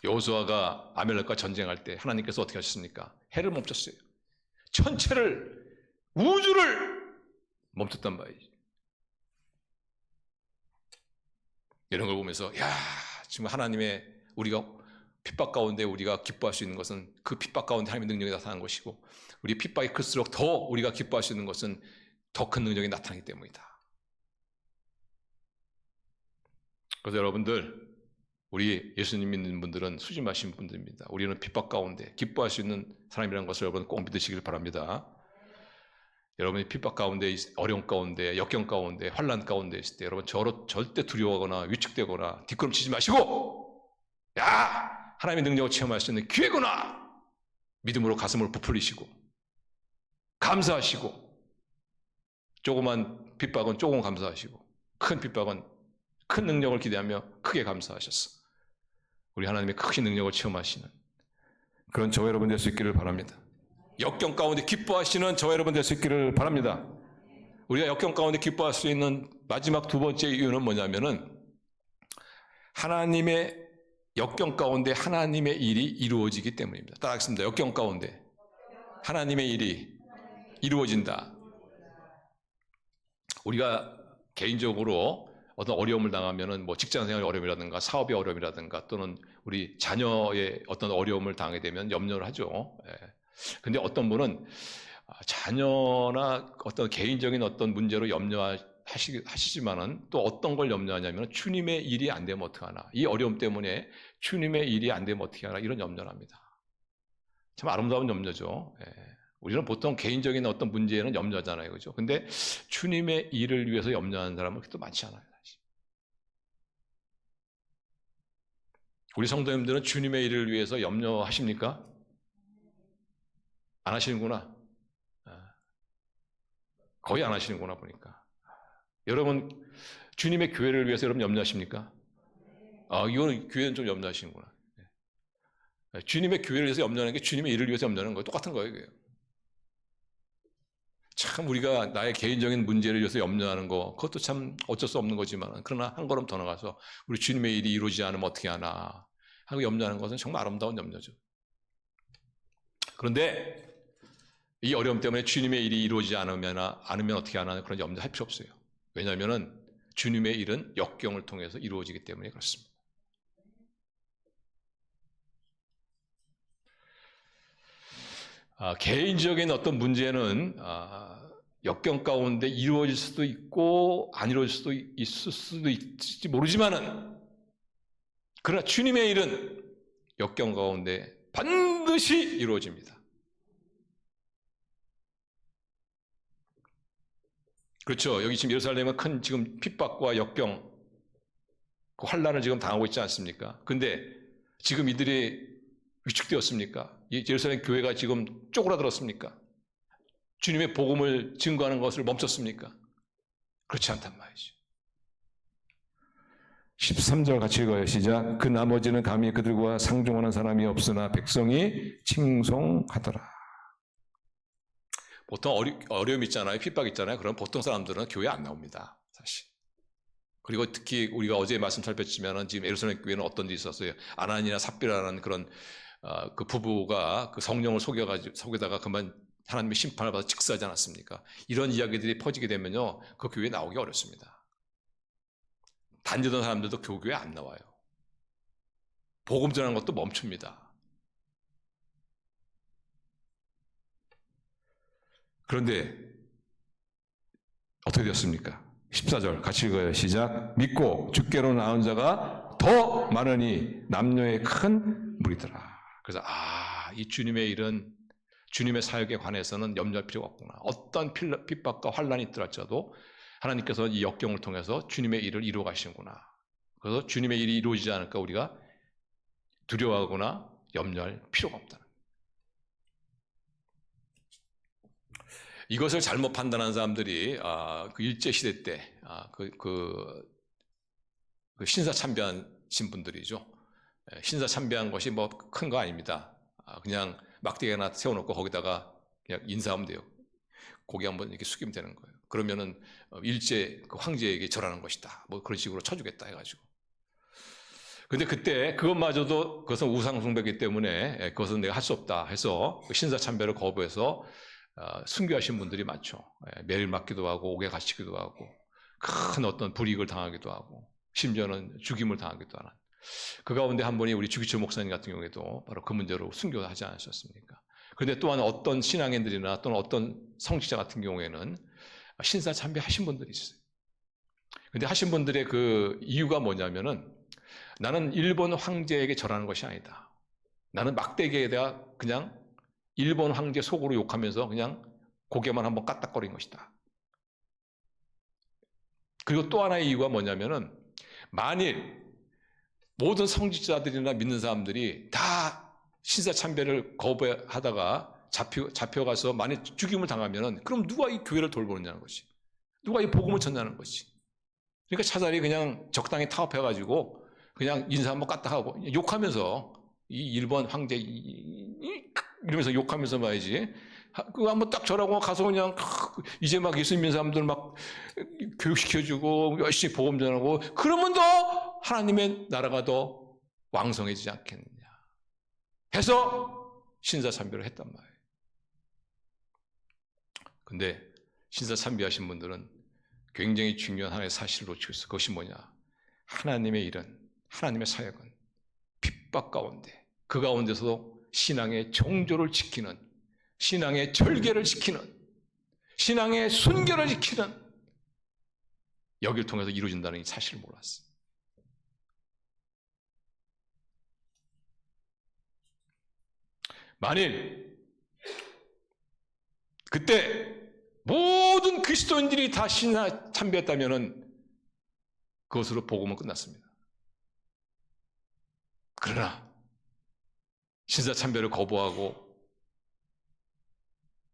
여호수아가 아말렉과 전쟁할 때 하나님께서 어떻게 하셨습니까? 해를 멈췄어요. 천체를, 우주를 멈췄단 말이지. 이런 걸 보면서 지금 하나님의 우리가 핍박 가운데 우리가 기뻐할 수 있는 것은 그 핍박 가운데 하나님의 능력이 나타나는 것이고, 우리 핍박이 클수록 더 우리가 기뻐할 수 있는 것은 더 큰 능력이 나타나기 때문이다. 그래서 여러분들, 우리 예수님 믿는 분들은 수심하신 분들입니다. 우리는 핍박 가운데 기뻐할 수 있는 사람이라는 것을 여러분 꼭 믿으시길 바랍니다. 여러분이 핍박 가운데, 어려움 가운데, 역경 가운데, 환난 가운데 있을 때 여러분 절대 두려워하거나 위축되거나 뒷걸음치지 마시고, 하나님의 능력을 체험할 수 있는 기회구나! 믿음으로 가슴을 부풀리시고 감사하시고, 조그만 핍박은 조금 감사하시고, 큰 핍박은 큰 능력을 기대하며 크게 감사하셨어. 우리 하나님의 크신 능력을 체험하시는 그런 저와 여러분 될 수 있기를 바랍니다. 역경 가운데 기뻐하시는 저와 여러분 될 수 있기를 바랍니다. 우리가 역경 가운데 기뻐할 수 있는 마지막 두 번째 이유는 뭐냐면은 하나님의 역경 가운데 하나님의 일이 이루어지기 때문입니다. 따라하겠습니다. 역경 가운데 하나님의 일이 이루어진다. 우리가 개인적으로 어떤 어려움을 당하면은 뭐 직장생활의 어려움이라든가 사업의 어려움이라든가 또는 우리 자녀의 어떤 어려움을 당하게 되면 염려를 하죠. 근데 어떤 분은 자녀나 어떤 개인적인 어떤 문제로 염려하시지만은 또 어떤 걸 염려하냐면 주님의 일이 안 되면 어떡하나, 이 어려움 때문에 주님의 일이 안 되면 어떻게 하나, 이런 염려를 합니다. 참 아름다운 염려죠. 우리는 보통 개인적인 어떤 문제에는 염려하잖아요, 그죠? 근데 주님의 일을 위해서 염려하는 사람은 그렇게 많지 않아요, 사실. 우리 성도님들은 주님의 일을 위해서 염려하십니까? 안 하시는구나. 거의 안 하시는구나 보니까. 여러분, 주님의 교회를 위해서 여러분 염려하십니까? 이거는 교회는 좀 염려하시는구나. 주님의 교회를 위해서 염려하는 게 주님의 일을 위해서 염려하는 거예요. 똑같은 거예요, 이게. 참 우리가 나의 개인적인 문제를 위해서 염려하는 거, 그것도 참 어쩔 수 없는 거지만, 그러나 한 걸음 더 나가서 우리 주님의 일이 이루어지지 않으면 어떻게 하나 하고 염려하는 것은 정말 아름다운 염려죠. 그런데 이 어려움 때문에 주님의 일이 이루어지지 않으면 어떻게 하나, 그런 염려할 필요 없어요. 왜냐하면 주님의 일은 역경을 통해서 이루어지기 때문에 그렇습니다. 개인적인 어떤 문제는 역경 가운데 이루어질 수도 있고 안 이루어질 수도 있을 수도 있을지 모르지만은, 그러나 주님의 일은 역경 가운데 반드시 이루어집니다. 그렇죠. 여기 지금 예루살렘은 큰 지금 핍박과 역경, 그 환란을 지금 당하고 있지 않습니까? 근데 지금 이들이 위축되었습니까? 예루살렘 교회가 지금 쪼그라들었습니까? 주님의 복음을 증거하는 것을 멈췄습니까? 그렇지 않단 말이죠. 13절 같이 읽어요. 시작. 그 나머지는 감히 그들과 상종하는 사람이 없으나 백성이 칭송하더라. 보통 어려움 있잖아요. 핍박 있잖아요. 그럼 보통 사람들은 교회 안 나옵니다, 사실. 그리고 특히 우리가 어제 말씀 살폈지만 지금 예루살렘 교회는 어떤 일이 있었어요. 아나니나 삽비라는 그런 그 부부가 그 성령을 속여다가 그만 하나님의 심판을 받아 직사하지 않았습니까? 이런 이야기들이 퍼지게 되면요, 그 교회에 나오기 어렵습니다. 다니던 사람들도 교회에 안 나와요. 복음 전하는 것도 멈춥니다. 그런데 어떻게 되었습니까? 14절 같이 읽어요. 시작. 믿고 주께로 나온 자가 더 많으니 남녀의 큰 무리더라. 그래서 이 주님의 일은, 주님의 사역에 관해서는 염려할 필요가 없구나. 어떤 핍박과 환란이 있더라도 하나님께서 이 역경을 통해서 주님의 일을 이루어 가시는구나. 그래서 주님의 일이 이루어지지 않을까 우리가 두려워하거나 염려할 필요가 없다. 이것을 잘못 판단한 사람들이 그 일제시대 때 신사 참배하신 분들이죠. 신사 참배한 것이 뭐 큰 거 아닙니다. 그냥 막대기 하나 세워놓고 거기다가 그냥 인사하면 돼요. 고개 한번 이렇게 숙이면 되는 거예요. 그러면은 일제 그 황제에게 절하는 것이다, 뭐 그런 식으로 쳐주겠다 해가지고. 근데 그때 그것마저도 그것은 우상숭배이기 때문에 그것은 내가 할 수 없다 해서 신사 참배를 거부해서 순교하신 분들이 많죠. 매일 맞기도 하고 옥에 갇히기도 하고 큰 어떤 불이익을 당하기도 하고 심지어는 죽임을 당하기도 하는, 그 가운데 한 분이 우리 주기철 목사님 같은 경우에도 바로 그 문제로 순교하지 않으셨습니까? 그런데 또한 어떤 신앙인들이나 또는 어떤 성직자 같은 경우에는 신사 참배하신 분들이 있어요. 근데 하신 분들의 그 이유가 뭐냐면은, 나는 일본 황제에게 절하는 것이 아니다. 나는 막대기에다가 그냥 일본 황제 속으로 욕하면서 그냥 고개만 한번 까딱거린 것이다. 그리고 또 하나의 이유가 뭐냐면은, 만일 모든 성직자들이나 믿는 사람들이 다 신사참배를 거부하다가 잡혀가서 만약 죽임을 당하면은, 그럼 누가 이 교회를 돌보느냐는 것이, 누가 이 복음을 전하는 것이. 그러니까 차라리 그냥 적당히 타협해가지고 그냥 인사 한번 까딱 하고 욕하면서 이 일본 황제 이러면서 욕하면서 말이지. 그거 한번 딱 절하고 가서 그냥 이제 막 예수님 믿는 사람들 막 교육시켜주고 열심히 복음 전하고 그러면 더 하나님의 나라가 더 왕성해지지 않겠느냐 해서 신사참배를 했단 말이에요. 근데 신사참배하신 분들은 굉장히 중요한 하나의 사실을 놓치고 있어요. 그것이 뭐냐? 하나님의 일은, 하나님의 사역은 핍박 가운데, 그 가운데서도 신앙의 정조를 지키는, 신앙의 절개를 지키는, 신앙의 순결을 지키는 여기를 통해서 이루어진다는 이 사실을 몰랐어요. 만일 그때 모든 그리스도인들이 다 신사 참배했다면 그것으로 복음은 끝났습니다. 그러나 신사 참배를 거부하고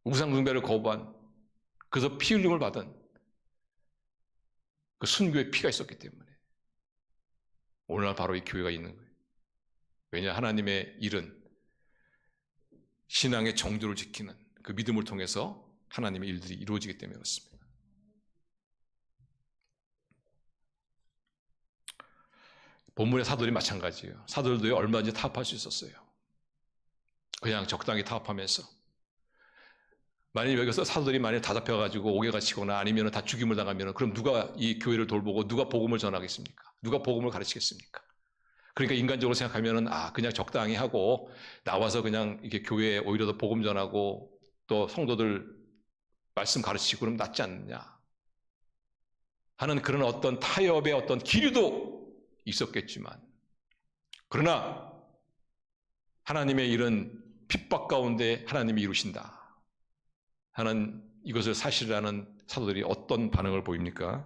우상 숭배를 거부한, 그래서 피 흘림을 받은 그 순교의 피가 있었기 때문에 오늘날 바로 이 교회가 있는 거예요. 왜냐? 하나님의 일은 신앙의 정조를 지키는 그 믿음을 통해서 하나님의 일들이 이루어지기 때문에 그렇습니다. 본문의 사도들이 마찬가지예요. 사도들도 얼마든지 타협할 수 있었어요. 그냥 적당히 타협하면서, 만일 여기서 사도들이 만일 다 잡혀가지고 옥에 갇히거나 아니면 다 죽임을 당하면 그럼 누가 이 교회를 돌보고 누가 복음을 전하겠습니까? 누가 복음을 가르치겠습니까? 그러니까 인간적으로 생각하면은 그냥 적당히 하고 나와서 그냥 이렇게 교회에 오히려 더 복음 전하고 또 성도들 말씀 가르치고 그러면 낫지 않느냐 하는 그런 어떤 타협의 어떤 기류도 있었겠지만, 그러나 하나님의 일은 핍박 가운데 하나님이 이루신다 하는 이것을 사실이라는 사도들이 어떤 반응을 보입니까?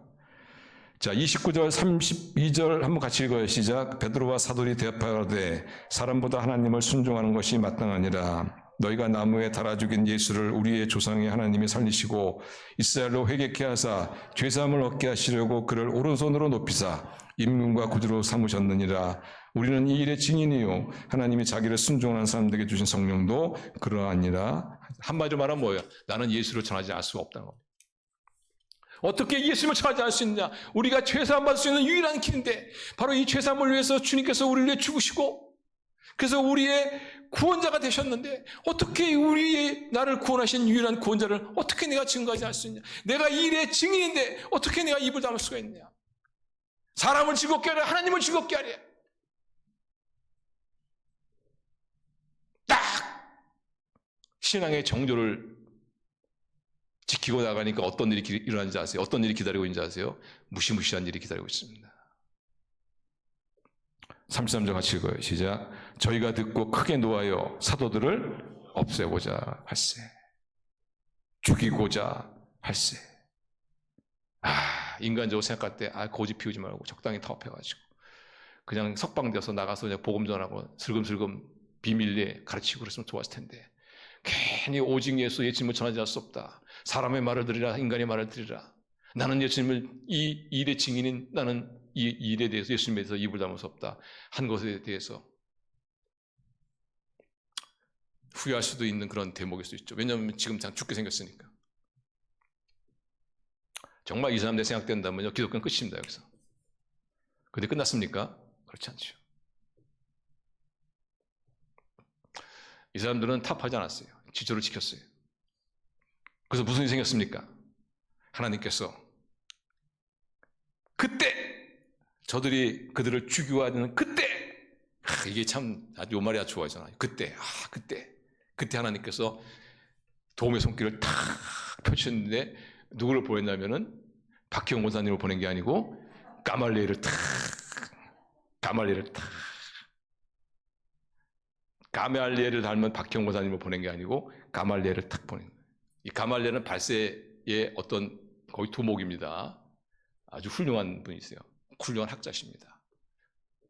자, 29절 32절 한번 같이 읽어요. 시작. 베드로와 사도들이 대답하되 사람보다 하나님을 순종하는 것이 마땅하니라. 너희가 나무에 달아 죽인 예수를 우리의 조상의 하나님이 살리시고 이스라엘로 회개케 하사 죄사함을 얻게 하시려고 그를 오른손으로 높이사 임금과 구주로 삼으셨느니라. 우리는 이 일의 증인이요 하나님이 자기를 순종하는 사람들에게 주신 성령도 그러하니라. 한마디로 말하면 뭐예요? 나는 예수를 전하지 않을 수가 없다는 겁니다. 어떻게 예수님을 전하지 않을 수 있느냐? 우리가 죄사함 받을 수 있는 유일한 길인데 바로 이 죄사함을 위해서 주님께서 우리를 위해 죽으시고 그래서 우리의 구원자가 되셨는데 어떻게 우리의 나를 구원하신 유일한 구원자를 어떻게 내가 증거하지 않을 수 있냐? 내가 이 일의 증인인데 어떻게 내가 입을 다물 수가 있느냐? 사람을 즐겁게 하려 하나님을 즐겁게 하려. 딱 신앙의 정조를 지키고 나가니까 어떤 일이 일어나는지 아세요? 어떤 일이 기다리고 있는지 아세요? 무시무시한 일이 기다리고 있습니다. 33절 같이 읽어요. 시작. 저희가 듣고 크게 노하여 사도들을 없애고자 할세. 죽이고자 할세. 인간적으로 생각할 때 고집 피우지 말고 적당히 타협해가지고 그냥 석방되어서 나가서 그냥 복음 전하고 슬금슬금 비밀리에 가르치고 그랬으면 좋았을 텐데 괜히 오직 예수님을 전하지 않을 수 없다. 사람의 말을 들으라, 인간의 말을 들으라. 나는 예수님을 이 일의 증인인 나는 이 일에 대해서 예수님에 대해서 입을 다물 수 없다 한 것에 대해서 후회할 수도 있는 그런 대목일 수 있죠. 왜냐하면 지금 참 죽게 생겼으니까. 정말 이 사람 내 생각된다면요 기독교는 끝입니다. 여기서. 근데 끝났습니까? 그렇지 않죠. 이 사람들은 타협하지 않았어요. 지조를 지켰어요. 그래서 무슨 일이 생겼습니까? 하나님께서 그때 저들이 그들을 죽이고 하는 그때 이게 참 아주 요 말이 아주 좋아하잖아요. 그때 하나님께서 도움의 손길을 탁 펼쳤는데 누구를 보냈냐면은 박희영 원사님을 보낸 게 아니고 가말리엘을 탁 가말리엘을 닮은 박희영 원사님을 보낸 게 아니고 가말리엘을 탁 보낸 거예요. 이 가말리엘은 발세의 어떤 거의 두목입니다. 아주 훌륭한 분이세요. 훌륭한 학자십니다.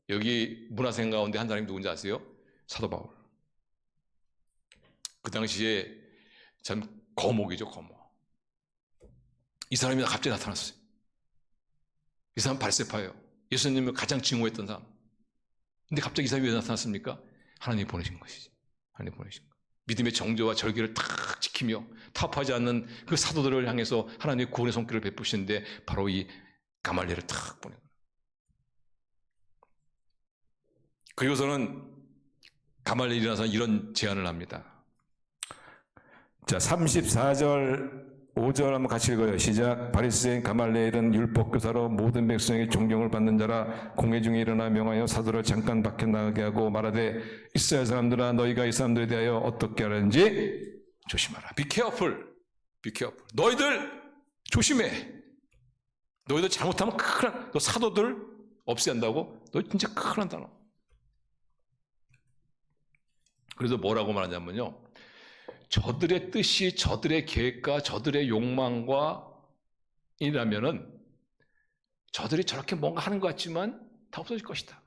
여기 문화생 가운데 한 사람이 누군지 아세요? 사도 바울. 그 당시에 참 거목이죠, 거목. 이 사람이 갑자기 나타났어요. 이 사람 발세파예요. 예수님을 가장 증오했던 사람. 근데 갑자기 이 사람이 왜 나타났습니까? 하나님이 보내신 것이지. 하나님이 보내신 것. 믿음의 정죄와 절개를 탁 지키며 타협하지 않는 그 사도들을 향해서 하나님의 구원의 손길을 베푸시는데 바로 이 가말리엘을 탁 보낸 거예요. 그리고서는 가말리엘이 일어나서 이런 제안을 합니다. 자, 34절 5절 한번 같이 읽어요. 시작. 바리새인 가말리엘은 율법교사로 모든 백성의 존경을 받는 자라. 공회 중에 일어나 명하여 사도를 잠깐 밖에 나가게 하고 말하되 이스라엘 사람들아 너희가 이 사람들에 대하여 어떻게 하는지 조심하라. Be careful. Be careful. 너희들 조심해. 너희들 잘못하면 큰일 나. 너 사도들 없애야 한다고? 너 진짜 큰일 난다. 너. 그래서 뭐라고 말하냐면요. 저들의 뜻이 저들의 계획과 저들의 욕망과 이라면은 저들이 저렇게 뭔가 하는 것 같지만 다 없어질 것이다.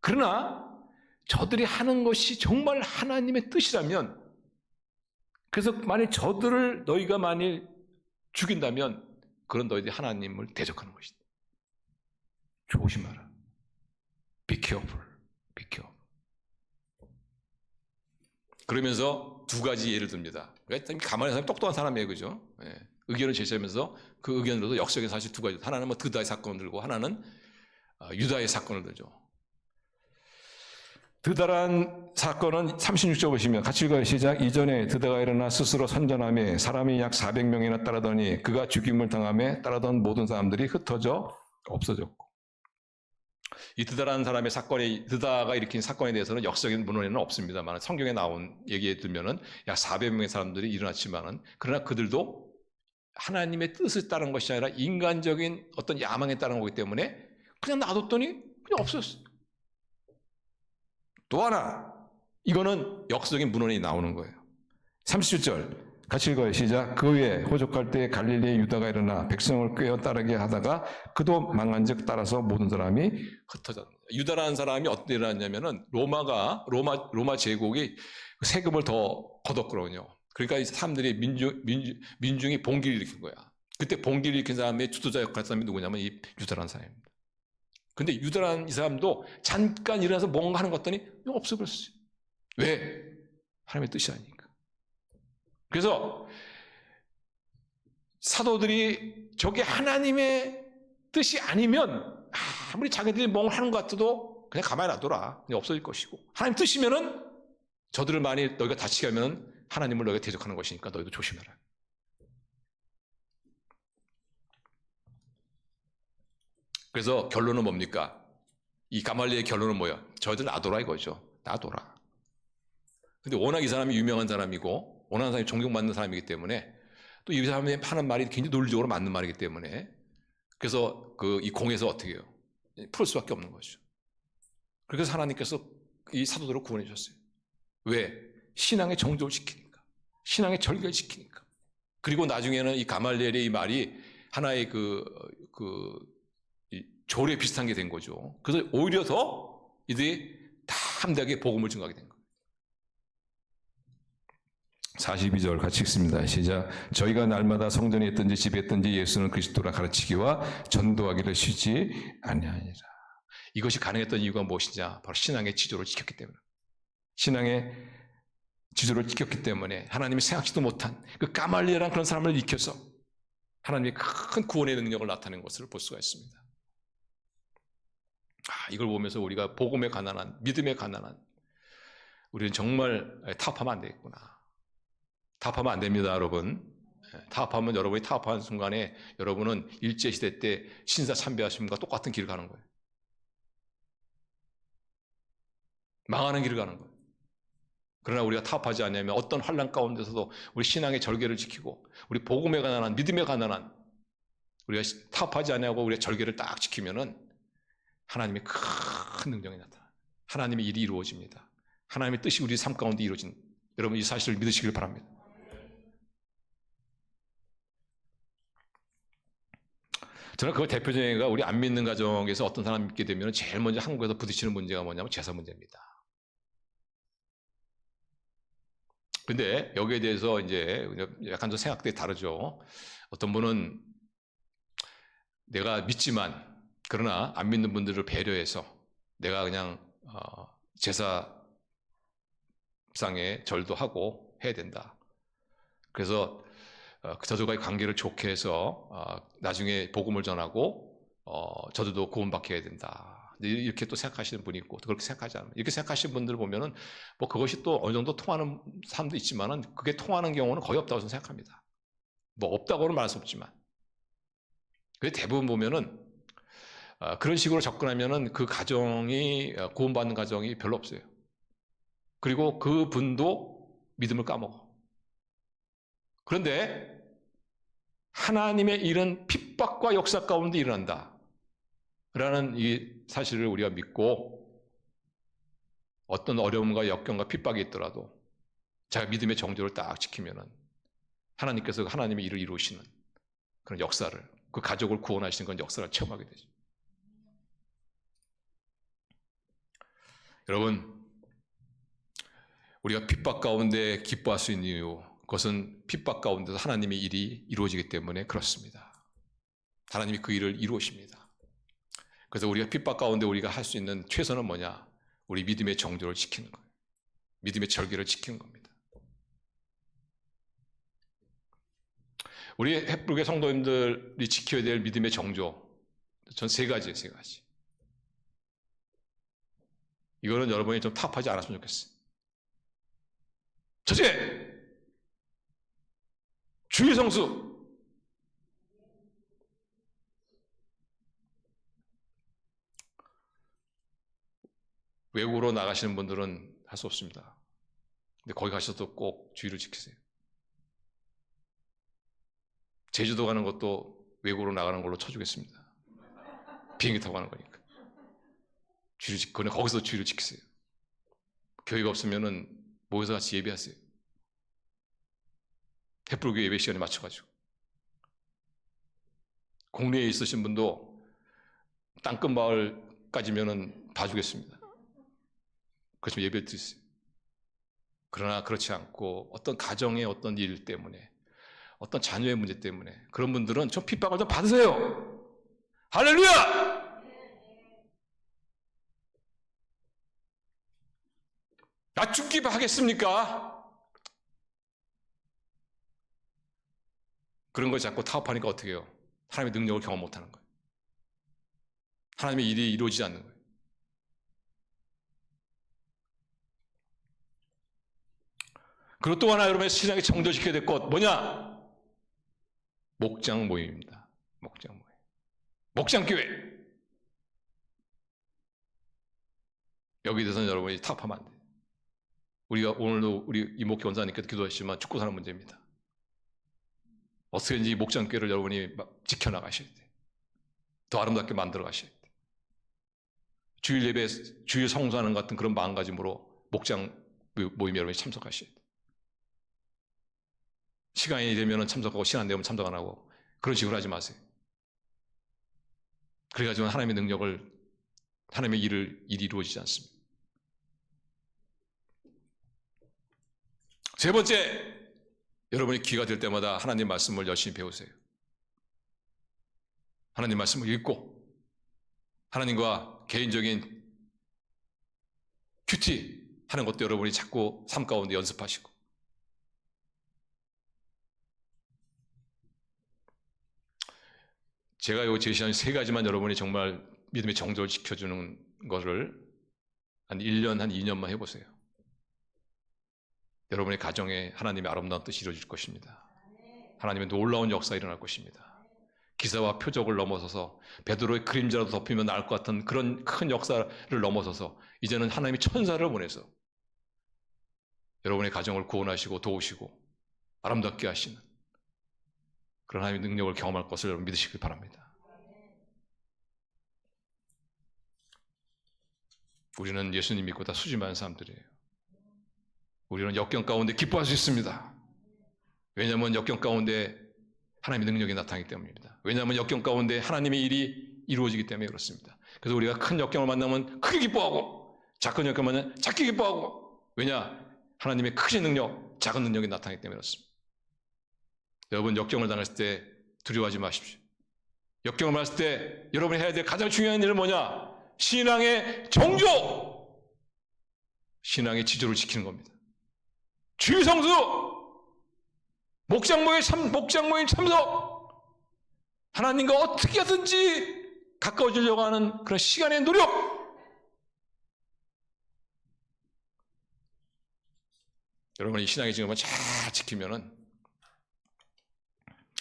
그러나 저들이 하는 것이 정말 하나님의 뜻이라면, 그래서 만일 저들을 너희가 만일 죽인다면 그런 너희들이 하나님을 대적하는 것이다. 조심하라. Be careful. Be careful. 그러면서 두 가지 예를 듭니다. 가만히 사람이 똑똑한 사람이에요. 그죠? 예. 의견을 제시하면서 그 의견으로도 역설적인 사실 두 가지. 하나는 뭐 드다의 사건을 들고 하나는 유다의 사건을 들죠. 드다란 사건은 36절 보시면 같이 읽어요. 시작. 이전에 드다가 일어나 스스로 선전하며 사람이 약 400명이나 따르더니 그가 죽임을 당하며 따르던 모든 사람들이 흩어져 없어졌고. 이 드다라는 사람의 사건이, 드다가 일으킨 사건에 대해서는 역사적인 문헌에는 없습니다만 성경에 나온 얘기에 들면은 약 400명의 사람들이 일어났지만은, 그러나 그들도 하나님의 뜻을 따른 것이 아니라 인간적인 어떤 야망에 따른 거기 때문에 그냥 놔뒀더니 그냥 없었어요. 또 하나, 이거는 역사적인 문헌이 나오는 거예요. 37절 같이 읽어요. 시작. 그 후에 호족할 때 갈릴리의 유다가 일어나 백성을 꿰어 따르게 하다가 그도 망한즉 따라서 모든 사람이 흩어졌다. 유다라는 사람이 어떻게 일어났냐면은 로마 제국이 세금을 더 걷었거든요. 그러니까 이 사람들이 민중이 봉기를 일으킨 거야. 그때 봉기를 일으킨 사람의 주도자 역할 사람이 누구냐면 이 유다라는 사람입니다. 근데 유다라는 이 사람도 잠깐 일어나서 뭔가 하는 것 같더니 없어버렸어요. 왜? 하나님의 뜻이 아니니까. 그래서 사도들이 저게 하나님의 뜻이 아니면 아무리 자기들이 뭔가 하는 것 같아도 그냥 가만히 놔둬라. 그냥 없어질 것이고, 하나님 뜻이면은 저들을 만일 너희가 다치게 하면 하나님을 너희가 대적하는 것이니까 너희도 조심해라. 그래서 결론은 뭡니까? 이 가말리의 결론은 뭐야? 저희들 놔둬라 이거죠. 놔둬라. 근데 워낙 이 사람이 유명한 사람이고 워낙 사람이 존경받는 사람이기 때문에 또 이 사람이 하는 말이 굉장히 논리적으로 맞는 말이기 때문에, 그래서 이 공에서 어떻게 해요? 풀 수밖에 없는 거죠. 그래서 하나님께서 이 사도들을 구원해 주셨어요. 왜? 신앙의 정조를 지키니까, 신앙의 절개를 지키니까. 그리고 나중에는 이 가말리엘의 이 말이 하나의 이 조례 비슷한 게 된 거죠. 그래서 오히려 더 이들이 담대하게 복음을 증거하게 된 거예요. 42절 같이 읽습니다. 시작. 저희가 날마다 성전에 있든지 집에 있든지 예수는 그리스도라 가르치기와 전도하기를 쉬지 아니하니라. 이것이 가능했던 이유가 무엇이냐? 바로 신앙의 지조를 지켰기 때문에. 신앙의 지조를 지켰기 때문에 하나님이 생각지도 못한 그 가말리엘이라는 그런 사람을 익혀서 하나님의 큰 구원의 능력을 나타낸 것을 볼 수가 있습니다. 이걸 보면서 우리가 복음에 가난한, 믿음에 가난한 우리는 정말 타협하면 안 되겠구나. 타협하면 안 됩니다, 여러분. 타협하면 여러분이 타협하는 순간에 여러분은 일제시대 때 신사 참배하심과 똑같은 길을 가는 거예요. 망하는 길을 가는 거예요. 그러나 우리가 타협하지 않으면 어떤 환난 가운데서도 우리 신앙의 절개를 지키고 우리 복음에 가난한, 믿음에 가난한 우리가 타협하지 않고 우리가 절개를 딱 지키면은 하나님의 큰 능력이 나타나요. 하나님의 일이 이루어집니다. 하나님의 뜻이 우리 삶 가운데 이루어진, 여러분 이 사실을 믿으시길 바랍니다. 저는 그 대표적인 예가 우리 안 믿는 가정에서 어떤 사람이 믿게 되면 제일 먼저 한국에서 부딪히는 문제가 뭐냐면 제사 문제입니다. 근데 여기에 대해서 이제 약간 좀 생각들이 다르죠. 어떤 분은 내가 믿지만 그러나 안 믿는 분들을 배려해서 내가 그냥 제사상에 절도 하고 해야 된다. 그래서 저들과의 관계를 좋게 해서 나중에 복음을 전하고 저들도 구원받게 해야 된다. 이렇게 또 생각하시는 분이 있고, 또 그렇게 생각하지 않으면, 이렇게 생각하시는 분들 보면은 뭐 그것이 또 어느 정도 통하는 사람도 있지만은 그게 통하는 경우는 거의 없다고 저는 생각합니다. 뭐 없다고는 말할 수 없지만, 대부분 보면은 그런 식으로 접근하면은 그 가정이 구원받는 가정이 별로 없어요. 그리고 그 분도 믿음을 까먹어. 그런데 하나님의 일은 핍박과 역사 가운데 일어난다 라는 이 사실을 우리가 믿고, 어떤 어려움과 역경과 핍박이 있더라도 자기 믿음의 정조를 딱 지키면은 하나님께서 하나님의 일을 이루시는 그런 역사를, 그 가족을 구원하시는 그런 역사를 체험하게 되죠. 여러분, 우리가 핍박 가운데 기뻐할 수 있는 이유, 그것은 핍박 가운데서 하나님의 일이 이루어지기 때문에 그렇습니다. 하나님이 그 일을 이루십니다. 그래서 우리가 핍박 가운데 우리가 할 수 있는 최선은 뭐냐? 우리 믿음의 정조를 지키는 거예요. 믿음의 절기를 지키는 겁니다. 우리 햇불교 성도님들이 지켜야 될 믿음의 정조, 전 세 가지예요, 세 가지. 이거는 여러분이 좀 타협하지 않았으면 좋겠어요. 첫째, 주의 성수. 외국으로 나가시는 분들은 할 수 없습니다. 근데 거기 가셔도 꼭 주의를 지키세요. 제주도 가는 것도 외국으로 나가는 걸로 쳐주겠습니다. 비행기 타고 가는 거니까. 주의를 지키고, 거기서 주의를 지키세요. 교회가 없으면은 모여서 같이 예배하세요. 햇불교 예배 시간에 맞춰가지고. 국내에 있으신 분도 땅끝 마을까지면은 봐주겠습니다. 그렇지만 예배를 드리세요. 그러나 그렇지 않고 어떤 가정의 어떤 일 때문에, 어떤 자녀의 문제 때문에 그런 분들은 좀 핍박을 좀 받으세요. 할렐루야! 나 죽기 하겠습니까? 그런 걸 자꾸 타협하니까 어떻게 해요? 하나님의 능력을 경험 못하는 거예요. 하나님의 일이 이루어지지 않는 거예요. 그리고 또 하나 여러분의 신앙에 정조시켜야 될 것 뭐냐? 목장 모임입니다. 목장 모임. 목장교회. 여기에 대해서는 여러분이 타협하면 안 돼요. 우리가 오늘도 우리 이목희 원사님께서 기도하시지만 죽고 사는 문제입니다. 어떻게든지 목장교회를 여러분이 지켜나가셔야 돼요. 더 아름답게 만들어 가셔야 돼요. 주일 예배, 주일 성수하는 같은 그런 마음가짐으로 목장 모임에 여러분이 참석하셔야 돼요. 시간이 되면 참석하고 시간 안 되면 참석 안 하고 그런 식으로 하지 마세요. 그래가지고 하나님의 능력을, 하나님의 일이 이루어지지 않습니다. 세 번째, 여러분이 기회가 될 때마다 하나님 말씀을 열심히 배우세요. 하나님 말씀을 읽고 하나님과 개인적인 큐티 하는 것도 여러분이 자꾸 삶 가운데 연습하시고, 제가 요 제시한 세 가지만 여러분이 정말 믿음의 정조를 지켜주는 것을 한 1년, 한 2년만 해보세요. 여러분의 가정에 하나님의 아름다운 뜻이 이루어질 것입니다. 하나님의 놀라운 역사가 일어날 것입니다. 기사와 표적을 넘어서서 베드로의 그림자라도 덮이면 나을 것 같은 그런 큰 역사를 넘어서서 이제는 하나님의 천사를 보내서 여러분의 가정을 구원하시고 도우시고 아름답게 하시는 그런 하나님의 능력을 경험할 것을 여러분 믿으시길 바랍니다. 우리는 예수님 믿고 다 수지만 사람들이에요. 우리는 역경 가운데 기뻐할 수 있습니다. 왜냐하면 역경 가운데 하나님의 능력이 나타나기 때문입니다. 왜냐하면 역경 가운데 하나님의 일이 이루어지기 때문에 그렇습니다. 그래서 우리가 큰 역경을 만나면 크게 기뻐하고, 작은 역경을 만나면 작게 기뻐하고, 왜냐? 하나님의 크신 능력, 작은 능력이 나타나기 때문에 그렇습니다. 여러분, 역경을 당했을 때 두려워하지 마십시오. 역경을 만났을 때 여러분이 해야 될 가장 중요한 일은 뭐냐? 신앙의 정조, 신앙의 지조를 지키는 겁니다. 주일성수, 목장모의 참석, 하나님과 어떻게 하든지 가까워지려고 하는 그런 시간의 노력, 여러분이 이 신앙의 증거만 잘 지키면은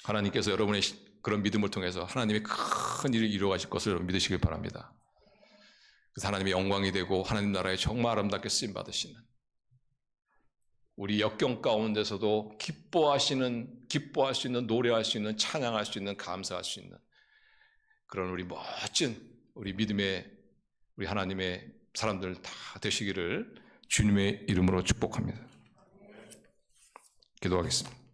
하나님께서 여러분의 그런 믿음을 통해서 하나님의 큰 일을 이루어가실 것을 여러분 믿으시길 바랍니다. 그래서 하나님의 영광이 되고 하나님 나라에 정말 아름답게 쓰임받으시는, 우리 역경 가운데서도 기뻐할 수 있는, 노래할 수 있는, 찬양할 수 있는, 감사할 수 있는 그런 우리 멋진 우리 믿음의 우리 하나님의 사람들 다 되시기를 주님의 이름으로 축복합니다. 기도하겠습니다.